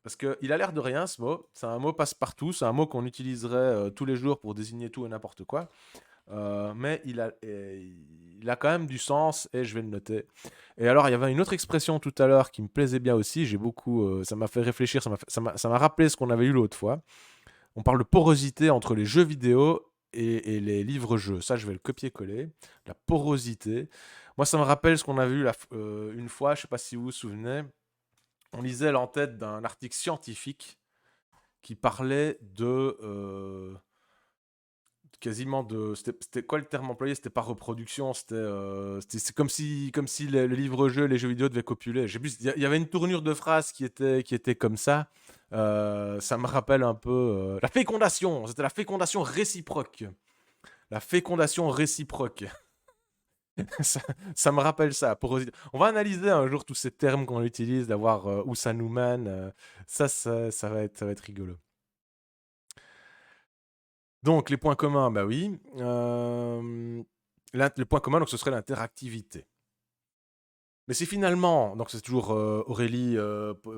parce qu'il a l'air de rien ce mot, c'est un mot passe-partout, c'est un mot qu'on utiliserait tous les jours pour désigner tout et n'importe quoi, mais il a quand même du sens et je vais le noter. Et alors, il y avait une autre expression tout à l'heure qui me plaisait bien aussi, ça m'a fait réfléchir, ça m'a rappelé ce qu'on avait eu l'autre fois. On parle de porosité entre les jeux vidéo et les livres-jeux. Ça, je vais le copier-coller. La porosité. Moi, ça me rappelle ce qu'on avait eu une fois, je ne sais pas si vous vous souvenez. On lisait l'entête d'un article scientifique qui parlait de... quasiment de... C'était quoi le terme employé? C'était pas reproduction, c'est comme si le livre-jeu, les jeux vidéo devaient copuler. Il y avait une tournure de phrase qui était comme ça. Ça me rappelle un peu la fécondation. C'était la fécondation réciproque. La fécondation réciproque. ça, ça me rappelle ça. Porosité. On va analyser un jour tous ces termes qu'on utilise, d'avoir où ça nous mène. Ça va être rigolo. Donc, les points communs, bah oui. Le point commun, donc, ce serait l'interactivité. Mais c'est finalement, donc c'est toujours Aurélie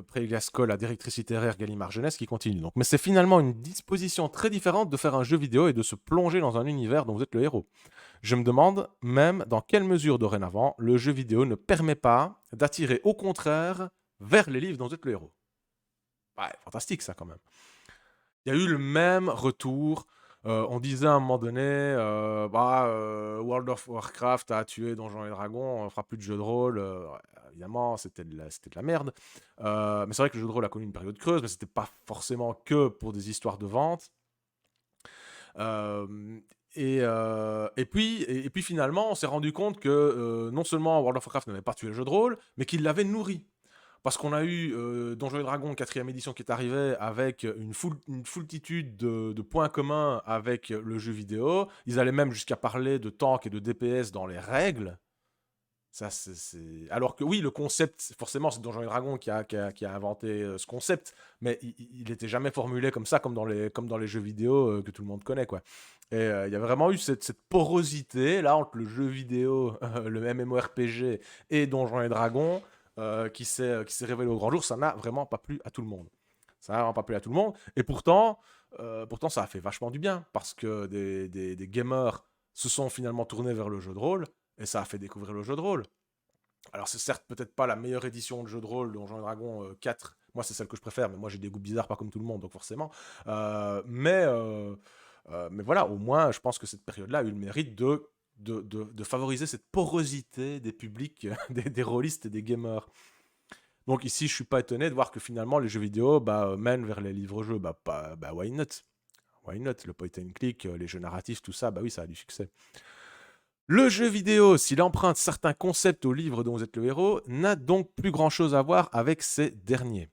Prégasco, la directrice littéraire Gallimard Jeunesse, qui continue. Donc, mais c'est finalement une disposition très différente de faire un jeu vidéo et de se plonger dans un univers dont vous êtes le héros. Je me demande même dans quelle mesure dorénavant le jeu vidéo ne permet pas d'attirer au contraire vers les livres dont vous êtes le héros. Ouais, fantastique ça quand même. Il y a eu le même retour. On disait à un moment donné, World of Warcraft a tué Donjons et Dragons, on fera plus de jeux de rôle. Ouais, évidemment, c'était de la merde. Mais c'est vrai que le jeu de rôle a connu une période creuse, mais c'était pas forcément que pour des histoires de vente. Et puis finalement, on s'est rendu compte que non seulement World of Warcraft n'avait pas tué le jeu de rôle, mais qu'il l'avait nourri. Parce qu'on a eu Donjons et Dragons 4ème édition qui est arrivée avec une foultitude de points communs avec le jeu vidéo. Ils allaient même jusqu'à parler de tank et de DPS dans les règles. Ça, Alors que oui, le concept, forcément, c'est Donjons et Dragons qui a inventé ce concept, mais il n'était jamais formulé comme ça, comme dans les jeux vidéo que tout le monde connaît, quoi. Et il y a vraiment eu cette porosité, là, entre le jeu vidéo, le MMORPG et Donjons et Dragons, qui s'est révélé au grand jour. Ça n'a vraiment pas plu à tout le monde. Ça n'a vraiment pas plu à tout le monde. Et pourtant, ça a fait vachement du bien, parce que des gamers se sont finalement tournés vers le jeu de rôle, et ça a fait découvrir le jeu de rôle. Alors c'est certes peut-être pas la meilleure édition de jeu de rôle de Donjons et Dragons 4. Moi c'est celle que je préfère, mais moi j'ai des goûts bizarres pas comme tout le monde, donc forcément. Mais voilà, au moins je pense que cette période-là a eu le mérite de favoriser cette porosité des publics, des rôlistes et des gamers. Donc ici je suis pas étonné de voir que finalement les jeux vidéo mènent vers les livres-jeux. Why not? Why not? Le point and click, les jeux narratifs, tout ça, bah oui, ça a du succès. Le jeu vidéo, s'il emprunte certains concepts aux livres dont vous êtes le héros, n'a donc plus grand-chose à voir avec ces derniers.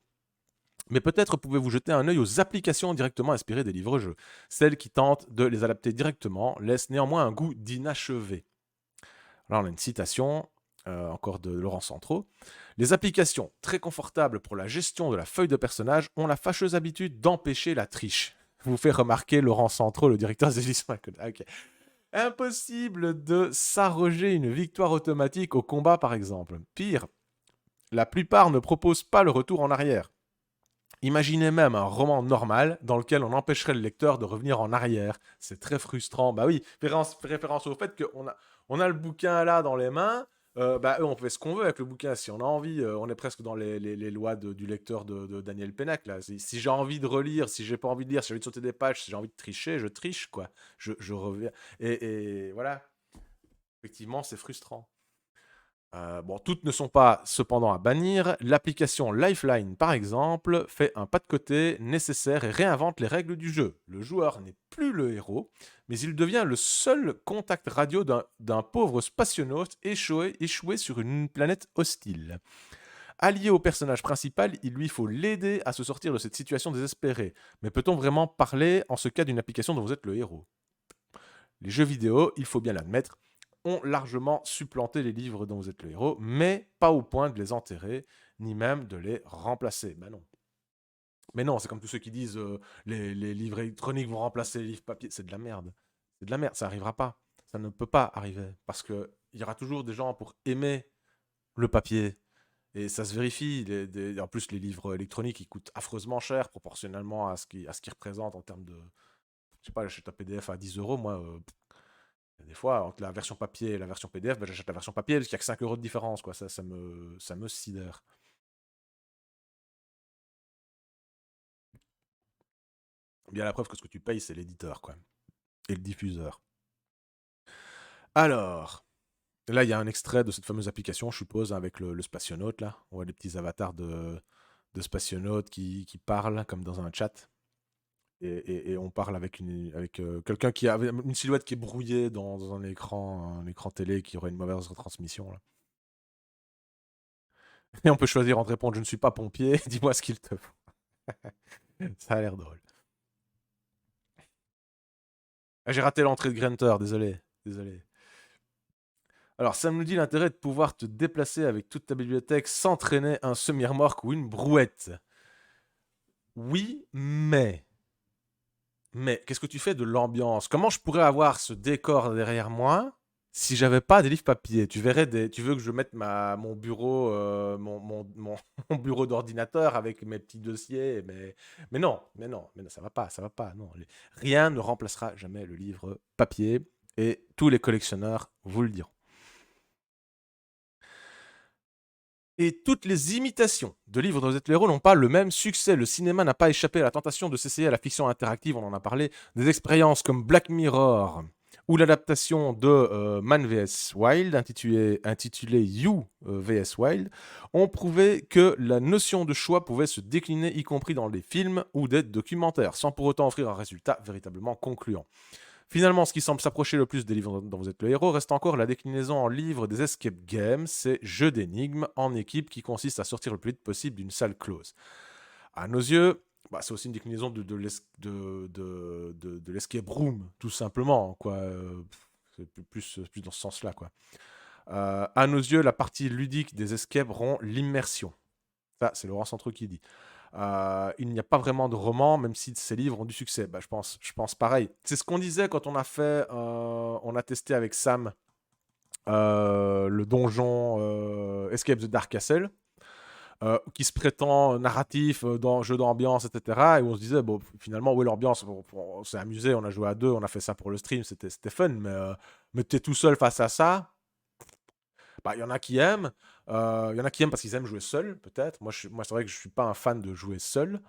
Mais peut-être pouvez-vous jeter un œil aux applications directement inspirées des livres-jeux. Celles qui tentent de les adapter directement laissent néanmoins un goût d'inachevé. Là, on a une citation, encore de Laurent Centraux. Les applications, très confortables pour la gestion de la feuille de personnage, ont la fâcheuse habitude d'empêcher la triche. Vous fait remarquer Laurent Centraux, le directeur des éditions. Ok. Impossible de s'arroger une victoire automatique au combat, par exemple. Pire, la plupart ne proposent pas le retour en arrière. Imaginez même un roman normal dans lequel on empêcherait le lecteur de revenir en arrière. C'est très frustrant. Bah oui, fait référence au fait qu'on a le bouquin là dans les mains. On fait ce qu'on veut avec le bouquin. Si on a envie, on est presque dans les lois du lecteur de Daniel Pénac. Là. Si j'ai envie de relire, si j'ai pas envie de lire, si j'ai envie de sauter des pages, si j'ai envie de tricher, je triche, quoi. Je reviens. Et voilà. Effectivement, c'est frustrant. Toutes ne sont pas cependant à bannir. L'application Lifeline, par exemple, fait un pas de côté nécessaire et réinvente les règles du jeu. Le joueur n'est plus le héros, mais il devient le seul contact radio d'un pauvre spationaute échoué sur une planète hostile. Allié au personnage principal, il lui faut l'aider à se sortir de cette situation désespérée. Mais peut-on vraiment parler en ce cas d'une application dont vous êtes le héros? Les jeux vidéo, il faut bien l'admettre, ont largement supplanté les livres dont vous êtes le héros, mais pas au point de les enterrer, ni même de les remplacer. Ben non. Mais non, c'est comme tous ceux qui disent les livres électroniques vont remplacer les livres papier. C'est de la merde. C'est de la merde, ça n'arrivera pas. Ça ne peut pas arriver. Parce qu'il y aura toujours des gens pour aimer le papier. Et ça se vérifie. En plus, les livres électroniques, ils coûtent affreusement cher proportionnellement à ce qu'ils représentent en termes de... Je sais pas, j'achète un PDF à 10 euros, moi, des fois, entre la version papier et la version PDF, j'achète la version papier parce qu'il n'y a que 5 euros de différence. Quoi. Ça me sidère. Bien la preuve que ce que tu payes, c'est l'éditeur quoi, et le diffuseur. Alors, là, il y a un extrait de cette fameuse application, je suppose, avec le spationaute. Là. On voit des petits avatars de spationautes qui parlent comme dans un chat. Et on parle avec quelqu'un qui a une silhouette qui est brouillée dans un écran télé qui aurait une mauvaise retransmission. Là. Et on peut choisir entre répondre je ne suis pas pompier, dis-moi ce qu'il te faut. Ça a l'air drôle. Ah, j'ai raté l'entrée de Grunter, désolé. Désolé. Alors, ça me dit l'intérêt de pouvoir te déplacer avec toute ta bibliothèque sans traîner un semi-remorque ou une brouette. Oui, mais. Mais qu'est-ce que tu fais de l'ambiance? Comment je pourrais avoir ce décor derrière moi si j'avais pas des livres papier? Tu veux que je mette mon bureau, mon bureau d'ordinateur avec mes petits dossiers, mais non, ça va pas, ça va pas. Non, rien ne remplacera jamais le livre papier et tous les collectionneurs vous le diront. Et toutes les imitations de livres dans les héros n'ont pas le même succès. Le cinéma n'a pas échappé à la tentation de s'essayer à la fiction interactive, on en a parlé. Des expériences comme Black Mirror ou l'adaptation de Man vs Wild, intitulé You vs Wild, ont prouvé que la notion de choix pouvait se décliner, y compris dans des films ou des documentaires, sans pour autant offrir un résultat véritablement concluant. Finalement, ce qui semble s'approcher le plus des livres dont vous êtes le héros reste encore la déclinaison en livre des escape games, ces jeux d'énigmes en équipe qui consistent à sortir le plus vite possible d'une salle close. À nos yeux, c'est aussi une déclinaison de l'escape room, tout simplement, quoi. C'est plus dans ce sens-là, quoi. À nos yeux, la partie ludique des escapes rend l'immersion. Ça, c'est Laurent Centreux qui dit. Il n'y a pas vraiment de roman, même si ces livres ont du succès. Je pense pareil. C'est ce qu'on disait quand on a testé avec Sam le donjon Escape the Dark Castle, qui se prétend narratif, jeu d'ambiance, etc. Et où on se disait, bon, finalement, où est l'ambiance? On s'est amusé, on a joué à deux, on a fait ça pour le stream, c'était fun, mais t'es tout seul face à ça. Il y en a qui aiment. Il y en a qui aiment parce qu'ils aiment jouer seul, peut-être. Moi, c'est vrai que je suis pas un fan de jouer seul.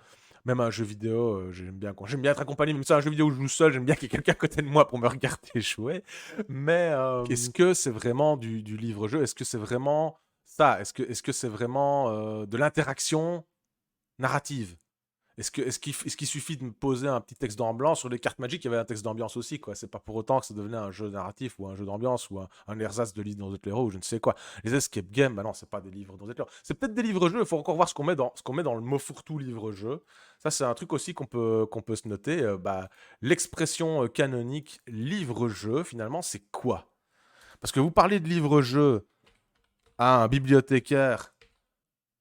Même un jeu vidéo, j'aime bien être accompagné. Même si c'est un jeu vidéo où je joue seul, j'aime bien qu'il y ait quelqu'un à côté de moi pour me regarder jouer. Mais est-ce que c'est vraiment du livre-jeu? Est-ce que c'est vraiment ça? Est-ce que c'est vraiment de l'interaction narrative? Est-ce qu'il suffit de me poser un petit texte d'ambiance? Sur les cartes magiques, il y avait un texte d'ambiance aussi, quoi. C'est pas pour autant que ça devenait un jeu narratif ou un jeu d'ambiance ou un ersatz de livre dans d'autres héros ou je ne sais quoi. Les escape games, non, c'est pas des livres dans héros. C'est peut-être des livres-jeux, il faut encore voir ce qu'on met dans le mot fourre-tout livre-jeu. Ça, c'est un truc aussi qu'on peut se noter. L'expression canonique livre-jeu, finalement, c'est quoi? Parce que vous parlez de livre-jeu à un bibliothécaire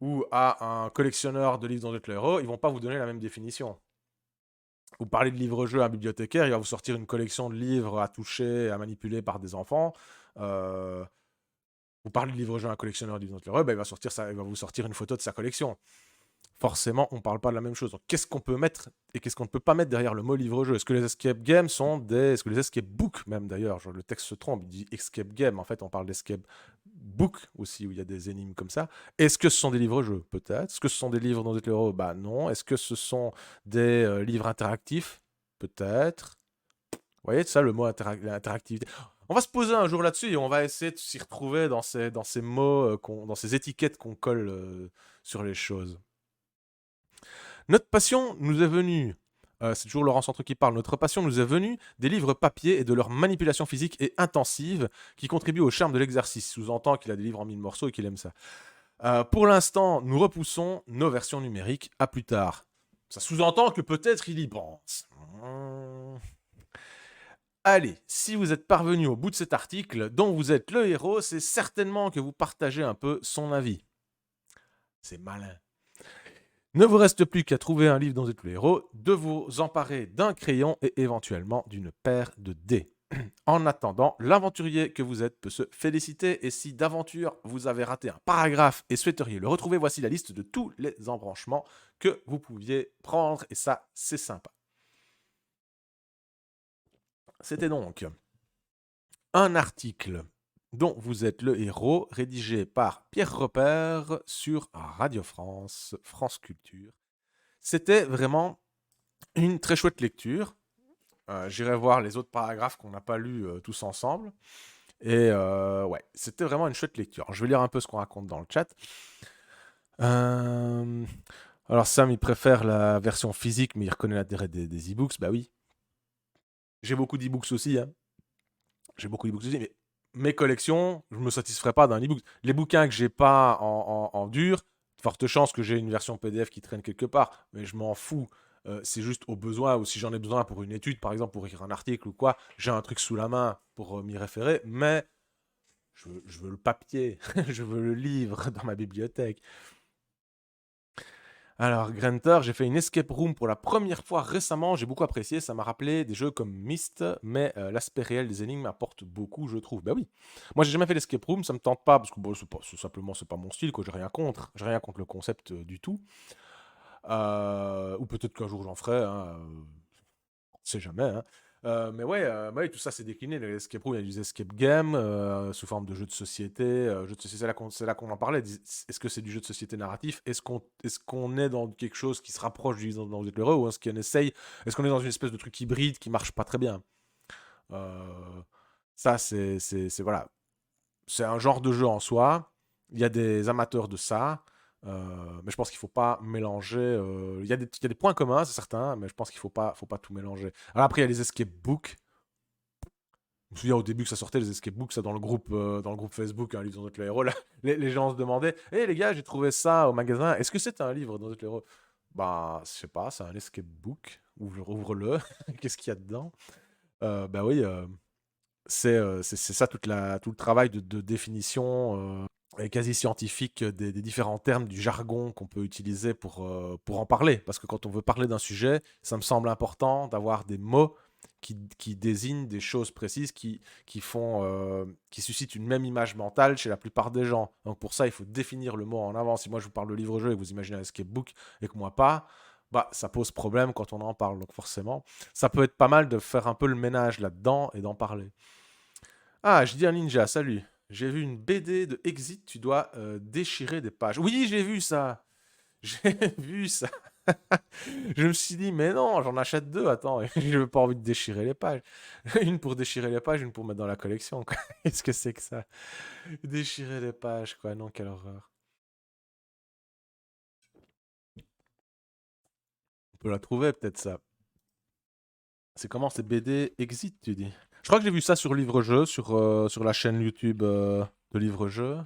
ou à un collectionneur de livres dans d'autres héros, ils vont pas vous donner la même définition. Vous parlez de livre-jeu à un bibliothécaire, il va vous sortir une collection de livres à toucher, à manipuler par des enfants. Euh, Vous parlez de livre-jeu à un collectionneur de livres dans d'autres héros, il va vous sortir une photo de sa collection. Forcément, on ne parle pas de la même chose. Donc, qu'est-ce qu'on peut mettre et qu'est-ce qu'on ne peut pas mettre derrière le mot livre-jeu? Est-ce que les escape games sont des... Est-ce que les escape books, même d'ailleurs, le texte se trompe, il dit escape game, en fait, on parle d'escape book aussi, où il y a des énigmes comme ça. Est-ce que ce sont des livres-jeux? Peut-être. Est-ce que ce sont des livres dans des héros? Non. Est-ce que ce sont des livres interactifs? Peut-être. Vous voyez, ça, le mot interactivité. On va se poser un jour là-dessus et on va essayer de s'y retrouver dans ces mots, dans ces étiquettes qu'on colle sur les choses. Notre passion nous est venue, c'est toujours Laurent Centre qui parle, notre passion nous est venue des livres papier et de leur manipulation physique et intensive qui contribuent au charme de l'exercice. Sous-entend qu'il a des livres en 1000 morceaux et qu'il aime ça. Pour l'instant, nous repoussons nos versions numériques à plus tard. Ça sous-entend que peut-être il y pense. Allez, si vous êtes parvenu au bout de cet article dont vous êtes le héros, c'est certainement que vous partagez un peu son avis. C'est malin. Ne vous reste plus qu'à trouver un livre dont vous êtes le héros, de vous emparer d'un crayon et éventuellement d'une paire de dés. En attendant, l'aventurier que vous êtes peut se féliciter et si d'aventure vous avez raté un paragraphe et souhaiteriez le retrouver, voici la liste de tous les embranchements que vous pouviez prendre et ça, c'est sympa. C'était donc un article dont vous êtes le héros, rédigé par Pierre Repère sur Radio France, France Culture. C'était vraiment une très chouette lecture. J'irai voir les autres paragraphes qu'on n'a pas lus tous ensemble. Et ouais, c'était vraiment une chouette lecture. Alors, je vais lire un peu ce qu'on raconte dans le chat. Alors Sam, il préfère la version physique, mais il reconnaît l'intérêt des e-books. Bah oui. J'ai beaucoup d'e-books aussi. Hein. J'ai beaucoup d'e-books aussi, mais mes collections, je ne me satisferai pas d'un e-book. Les bouquins que j'ai pas en dur, forte chance que j'ai une version PDF qui traîne quelque part, mais je m'en fous. C'est juste au besoin, ou si j'en ai besoin pour une étude, par exemple, pour écrire un article ou quoi, j'ai un truc sous la main pour m'y référer, mais je veux le papier, je veux le livre dans ma bibliothèque. Alors, Grenter, j'ai fait une escape room pour la première fois récemment, j'ai beaucoup apprécié, ça m'a rappelé des jeux comme Myst, mais l'aspect réel des énigmes apporte beaucoup, je trouve. Bah oui, moi j'ai jamais fait l'escape room, ça me tente pas, parce que bon, simplement c'est pas mon style, quoi, j'ai rien contre le concept du tout. Ou peut-être qu'un jour j'en ferai, hein, on sait jamais, hein. Mais ouais, bah oui, tout ça c'est décliné. Les escape room, il y a des escape games sous forme de jeux de société. Jeux de société, c'est là qu'on en parlait. Est-ce que c'est du jeu de société narratif? Est-ce qu'on est dans quelque chose qui se rapproche du dans Vous êtes l'heureux, ou est-ce qu'on est dans une espèce de truc hybride qui marche pas très bien? Euh, Ça, voilà. C'est un genre de jeu en soi. Il y a des amateurs de ça. Mais je pense qu'il faut pas mélanger. Il y a des points communs, c'est certain, mais je pense qu'il faut pas tout mélanger. Alors après, il y a les escape books. Je me souviens au début que ça sortait, les escape books, ça dans le groupe Facebook, un livre dans notre héros. Là, les gens se demandaient: Hé les gars, j'ai trouvé ça au magasin. Est-ce que c'est un livre dans notre héros? Bah, je sais pas, c'est un escape book. Ouvre-le. Qu'est-ce qu'il y a dedans? Bah oui, c'est ça tout le travail de définition et quasi scientifique des différents termes du jargon qu'on peut utiliser pour en parler. Parce que quand on veut parler d'un sujet, ça me semble important d'avoir des mots qui désignent des choses précises qui suscitent une même image mentale chez la plupart des gens. Donc pour ça, il faut définir le mot en avant. Si moi je vous parle de livre-jeu et que vous imaginez un escape book et que moi pas, bah ça pose problème quand on en parle. Donc forcément, ça peut être pas mal de faire un peu le ménage là-dedans et d'en parler. Ah, je dis un ninja, salut. J'ai vu une BD de Exit, tu dois déchirer des pages. Oui, j'ai vu ça. J'ai vu ça. Je me suis dit, mais non, j'en achète deux, attends, je n'ai pas envie de déchirer les pages. Une pour déchirer les pages, une pour mettre dans la collection, quoi. Qu'est-ce que c'est que ça? Déchirer les pages, quoi, non, quelle horreur. On peut la trouver, peut-être ça. C'est comment, c'est BD Exit, tu dis? Je crois que j'ai vu ça sur Livre-Jeu, sur la chaîne YouTube de Livre-Jeu.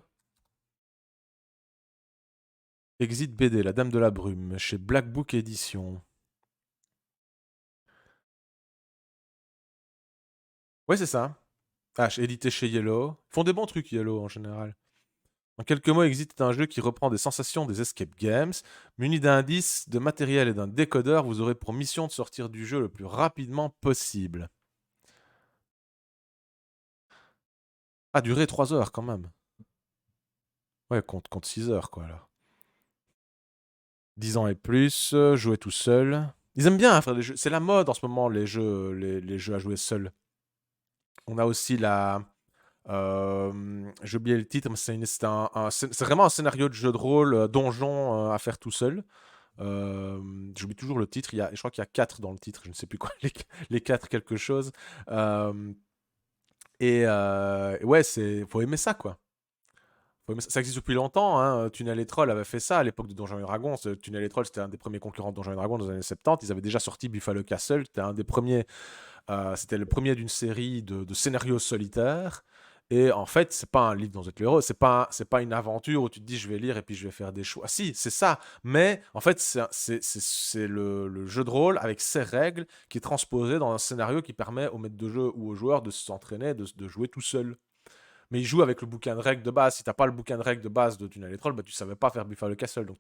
Exit BD, La Dame de la Brume, chez Black Book Édition. Ouais, c'est ça. Édité chez Yellow. Ils font des bons trucs, Yellow, en général. En quelques mots, Exit est un jeu qui reprend des sensations des escape games. Muni d'indices, de matériel et d'un décodeur, vous aurez pour mission de sortir du jeu le plus rapidement possible. Ah, durer 3 heures quand même. Ouais, compte 6 heures, quoi, alors. 10 ans et plus, jouer tout seul. Ils aiment bien faire des jeux. C'est la mode en ce moment, les jeux à jouer seul. On a aussi j'ai oublié le titre, mais c'est vraiment un scénario de jeu de rôle, donjon à faire tout seul. J'oublie toujours le titre. Je crois qu'il y a 4 dans le titre. Je ne sais plus quoi. Les 4 quelque chose. Euh, ouais, faut aimer ça, quoi. Ça existe depuis longtemps, hein. Tunnel et Troll avait fait ça à l'époque de Donjons et Dragons. Tunnel et Troll, c'était un des premiers concurrents de Donjons et Dragons dans les années 70. Ils avaient déjà sorti Buffalo Castle. C'était un des premiers. C'était le premier d'une série de scénarios solitaires. Et en fait, c'est pas un livre dans The Héros, c'est pas une aventure où tu te dis je vais lire et puis je vais faire des choix. Si, c'est ça, mais en fait, c'est le jeu de rôle avec ses règles qui est transposé dans un scénario qui permet au maître de jeu ou au joueur de s'entraîner, de jouer tout seul. Mais il joue avec le bouquin de règles de base. Si t'as pas le bouquin de règles de base de Tunnel et Troll, bah, tu savais pas faire Buffalo Castle. Donc,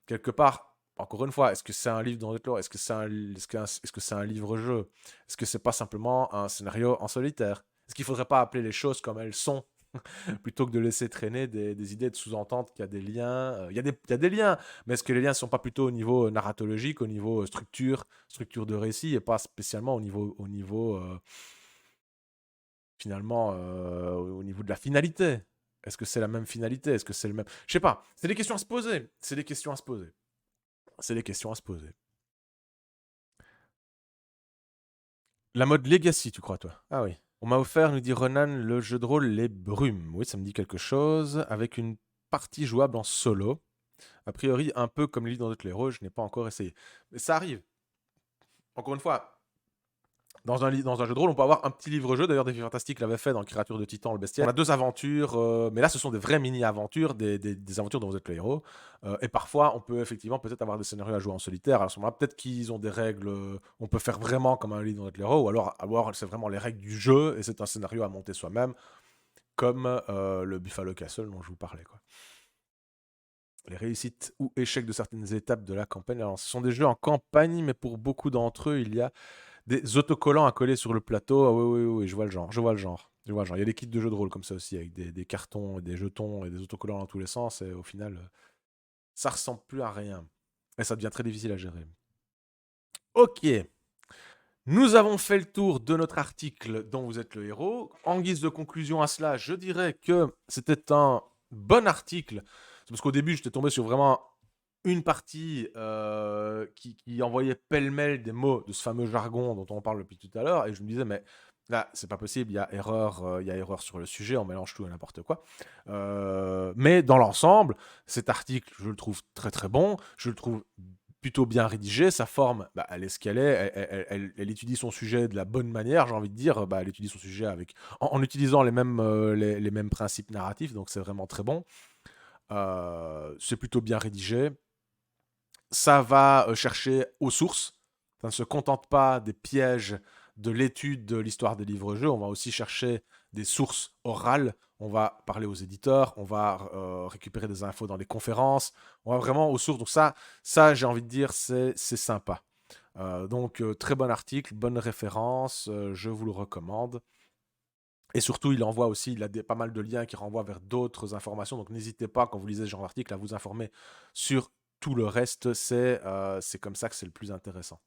quelque part, encore une fois, est-ce que c'est un livre dans le Est-ce que c'est un livre-jeu? Est-ce que c'est pas simplement un scénario en solitaire? Est-ce qu'il faudrait pas appeler les choses comme elles sont plutôt que de laisser traîner des idées de sous-entente qu'il y a des liens? Il y a des liens, mais est-ce que les liens ne sont pas plutôt au niveau narratologique, au niveau structure de récit, et pas spécialement au niveau finalement, au niveau de la finalité? Est-ce que c'est la même finalité? Est-ce que c'est le même... Je sais pas. C'est des questions à se poser. C'est des questions à se poser. C'est des questions à se poser. La mode Legacy, tu crois, toi? Ah oui. On m'a offert, nous dit Ronan, le jeu de rôle Les Brumes. Oui, ça me dit quelque chose. Avec une partie jouable en solo. A priori, un peu comme les livres dans d'autres héros, je n'ai pas encore essayé. Mais ça arrive. Encore une fois, Dans un jeu de rôle, on peut avoir un petit livre-jeu. D'ailleurs, Défi Fantastique l'avait fait dans Créature de Titan, le bestiaire. On a deux aventures, mais là, ce sont des vraies mini-aventures, des aventures dont vous êtes le héros. Et parfois, on peut effectivement peut-être avoir des scénarios à jouer en solitaire. À ce moment-là, peut-être qu'ils ont des règles. On peut faire vraiment comme un livre dont vous êtes le héros, ou alors c'est vraiment les règles du jeu et c'est un scénario à monter soi-même, comme le Buffalo Castle dont je vous parlais, quoi. Les réussites ou échecs de certaines étapes de la campagne. Alors, ce sont des jeux en campagne, mais pour beaucoup d'entre eux, il y a des autocollants à coller sur le plateau. Ah oui, oui, oui, je vois le genre, je vois le genre. Je vois le genre. Il y a des kits de jeux de rôle comme ça aussi, avec des cartons, et des jetons et des autocollants dans tous les sens. Et au final, ça ressemble plus à rien. Et ça devient très difficile à gérer. Ok. Nous avons fait le tour de notre article dont vous êtes le héros. En guise de conclusion à cela, je dirais que c'était un bon article. C'est parce qu'au début, j'étais tombé sur vraiment une partie qui envoyait pêle-mêle des mots de ce fameux jargon dont on parle depuis tout à l'heure. Et je me disais, mais là, c'est pas possible, il y a erreur sur le sujet, on mélange tout et n'importe quoi. Mais dans l'ensemble, cet article, je le trouve très très bon. Je le trouve plutôt bien rédigé. Sa forme, bah, elle est ce qu'elle est. Elle étudie son sujet de la bonne manière, j'ai envie de dire. Bah, elle étudie son sujet en utilisant les mêmes principes narratifs, donc c'est vraiment très bon. C'est plutôt bien rédigé. Ça va chercher aux sources. Ça ne se contente pas des pièges de l'étude de l'histoire des livres-jeux. On va aussi chercher des sources orales. On va parler aux éditeurs. On va récupérer des infos dans les conférences. On va vraiment aux sources. Donc ça j'ai envie de dire, c'est sympa. Donc très bon article, bonne référence. Je vous le recommande. Et surtout, il envoie aussi, il a pas mal de liens qui renvoient vers d'autres informations. Donc n'hésitez pas, quand vous lisez ce genre d'article, à vous informer sur tout le reste. C'est comme ça que c'est le plus intéressant.